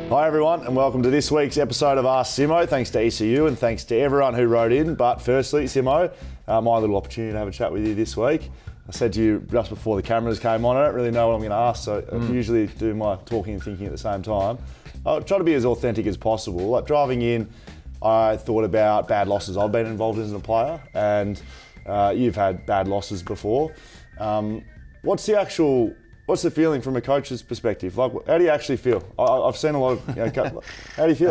Hi everyone and welcome to this week's episode of Ask Simmo. Thanks to ECU and thanks to everyone who wrote in. But firstly, Simmo, my little opportunity to have a chat with you this week. I said to you just before the cameras came on, I don't really know what I'm going to ask, so I usually do my talking and thinking at the same time. I'll try to be as authentic as possible. Like driving in, I thought about bad losses I've been involved in as a player, and you've had bad losses before. What's the feeling from a coach's perspective? Like, how do you actually feel? I've seen a lot of. How do you feel?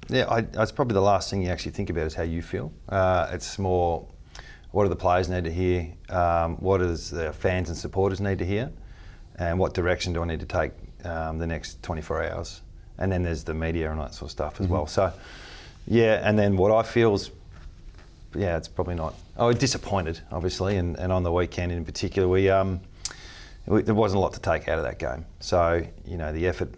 It's probably the last thing you actually think about is how you feel. It's more, what do the players need to hear? What does the fans and supporters need to hear? And what direction do I need to take the next 24 hours? And then there's the media and that sort of stuff as well. So, yeah, and then what I feel is, it's probably not. Disappointed, obviously, and on the weekend in particular, there wasn't a lot to take out of that game. So, the effort,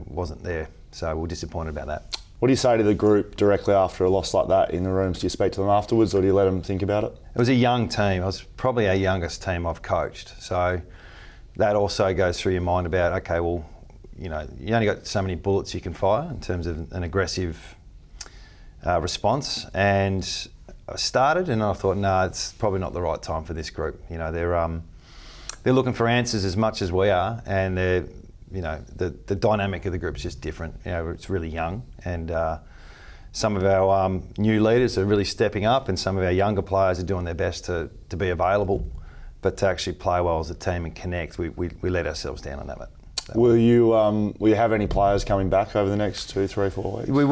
wasn't there. So we're disappointed about that. What do you say to the group directly after a loss like that in the rooms? Do you speak to them afterwards, or do you let them think about it? It was a young team. It was probably our youngest team I've coached. So that also goes through your mind about, okay, well, you only got so many bullets you can fire in terms of an aggressive response. And I started and I thought, no, it's probably not the right time for this group. They're looking for answers as much as we are, and they're, the dynamic of the group is just different. It's really young, and some of our new leaders are really stepping up, and some of our younger players are doing their best to be available, but to actually play well as a team and connect, we let ourselves down on that. Will you have any players coming back over the next 2, 3, 4 weeks? We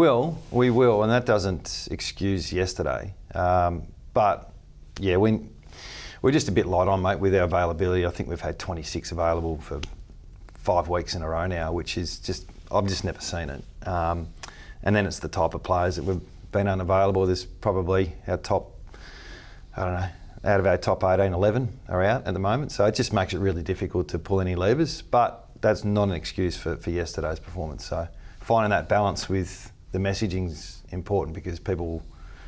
will, and that doesn't excuse yesterday. But yeah, we're just a bit light on, mate, with our availability. I think we've had 26 available for 5 weeks in a row now, which is I've just never seen it. And then it's the type of players that we've been unavailable. There's probably our top, out of our top 18, 11 are out at the moment. So it just makes it really difficult to pull any levers. But that's not an excuse for yesterday's performance. So finding that balance with the messaging's important, because people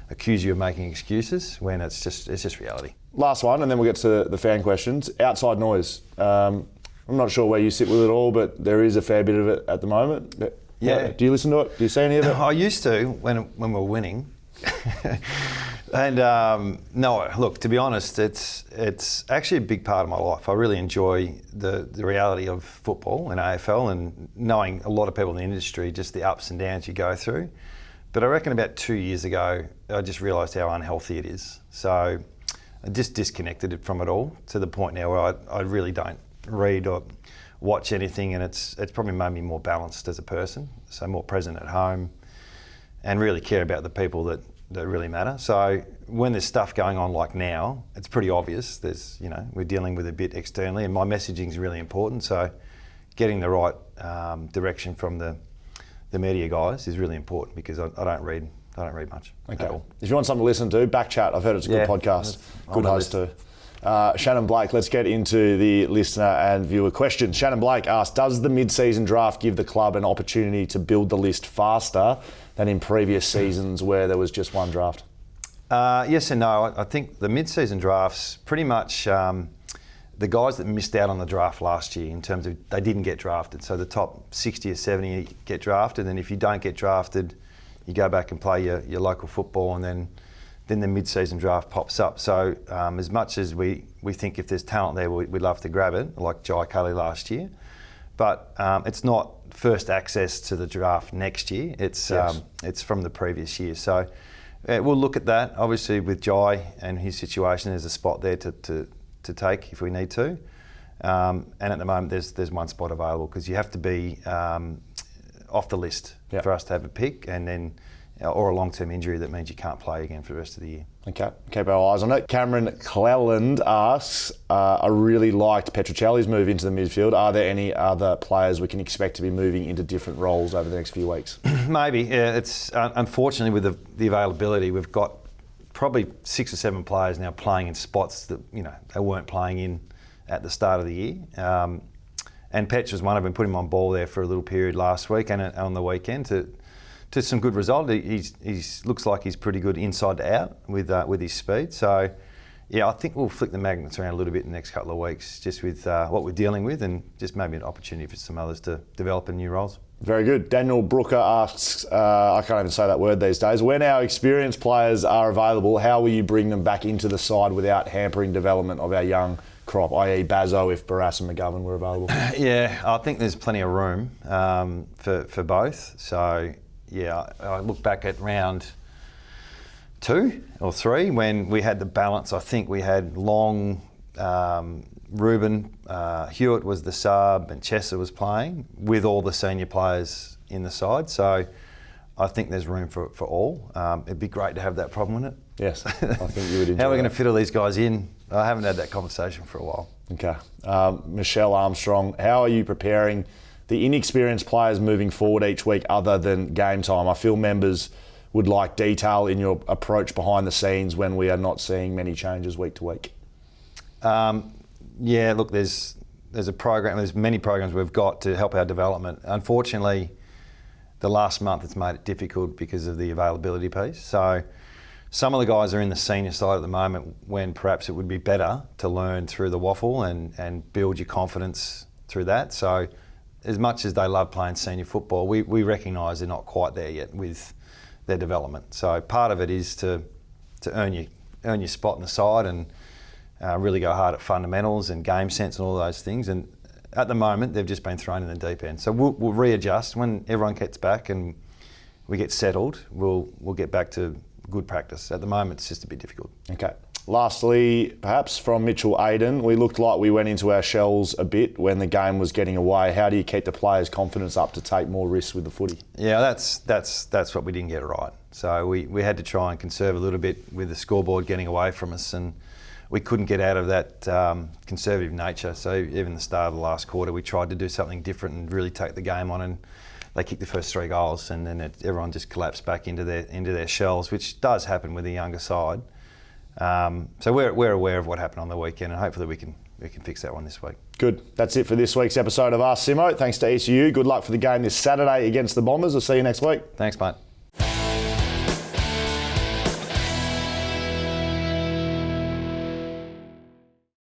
accuse you of making excuses when it's just reality. Last one, and then we'll get to the fan questions. Outside noise. I'm not sure where you sit with it all, but there is a fair bit of it at the moment. Yeah. Do you listen to it? Do you see any of it? I used to when we were winning. And no, look, to be honest, it's actually a big part of my life. I really enjoy the reality of football and AFL, and knowing a lot of people in the industry, just the ups and downs you go through. But I reckon about 2 years ago, I just realised how unhealthy it is. So I just disconnected it from it all, to the point now where I really don't read or watch anything, and it's probably made me more balanced as a person, so more present at home, and really care about the people that really matter. So when there's stuff going on like now, it's pretty obvious. We're dealing with a bit externally, and my messaging is really important. So getting the right direction from the media guys is really important, because I don't read much at all. If you want something to listen to, Backchat. I've heard it's a good podcast. Good host too. Shannon Blake, let's get into the listener and viewer questions. Shannon Blake asks, does the mid-season draft give the club an opportunity to build the list faster than in previous seasons where there was just one draft? Yes and no. I think the mid-season drafts, pretty much the guys that missed out on the draft last year, in terms of they didn't get drafted. So the top 60 or 70 get drafted, and if you don't get drafted, you go back and play your local football, and then the mid-season draft pops up. So as much as we think if there's talent there, we'd love to grab it, like Jai Kelly last year. But it's not first access to the draft next year. It's from the previous year. So we'll look at that. Obviously with Jai and his situation, there's a spot there to take if we need to. And at the moment there's one spot available, because you have to be off the list for us to have a pick, and then or a long-term injury that means you can't play again for the rest of the year. Okay, keep our eyes on it. Cameron Cleland asks, I really liked Petruccelli's move into the midfield. Are there any other players we can expect to be moving into different roles over the next few weeks? Maybe. Yeah, it's unfortunately with the availability, we've got probably 6 or 7 players now playing in spots that they weren't playing in at the start of the year. And Petch was one of them. Put him on ball there for a little period last week and on the weekend to some good result. He looks like he's pretty good inside to out with his speed. So yeah, I think we'll flick the magnets around a little bit in the next couple of weeks, just with what we're dealing with, and just maybe an opportunity for some others to develop in new roles. Very good. Daniel Brooker asks, I can't even say that word these days, when our experienced players are available, how will you bring them back into the side without hampering development of our young crop, i.e. Bazo if Barras and McGovern were available? Yeah, I think there's plenty of room for both. So, yeah, I look back at round 2 or 3 when we had the balance. I think we had Long, Ruben, Hewitt was the sub, and Chesser was playing with all the senior players in the side. So I think there's room for all. It'd be great to have that problem, wouldn't it? Yes, I think you would enjoy How are we going that. to fit all these guys in? I haven't had that conversation for a while. Okay. Michelle Armstrong, how are you preparing the inexperienced players moving forward each week other than game time? I feel members would like detail in your approach behind the scenes when we are not seeing many changes week to week. Yeah, look, there's a program. There's many programs we've got to help our development. Unfortunately, the last month it's made it difficult because of the availability piece. So some of the guys are in the senior side at the moment when perhaps it would be better to learn through the waffle and build your confidence through that. So as much as they love playing senior football, we recognise they're not quite there yet with their development. So part of it is to earn your spot in the side and really go hard at fundamentals and game sense and all those things. And at the moment, they've just been thrown in the deep end. So we'll readjust when everyone gets back and we get settled. We'll get back to good practice. At the moment, it's just a bit difficult. Okay. Lastly, perhaps from Mitchell Aiden, we looked like we went into our shells a bit when the game was getting away. How do you keep the players' confidence up to take more risks with the footy? Yeah, that's what we didn't get right. So we had to try and conserve a little bit with the scoreboard getting away from us, and we couldn't get out of that conservative nature. So even the start of the last quarter, we tried to do something different and really take the game on, and they kicked the first 3 goals, and then everyone just collapsed back into their shells, which does happen with the younger side. So we're aware of what happened on the weekend, and hopefully we can fix that one this week. Good. That's it for this week's episode of Ask Simmo. Thanks to ECU. Good luck for the game this Saturday against the Bombers. I'll see you next week. Thanks, mate.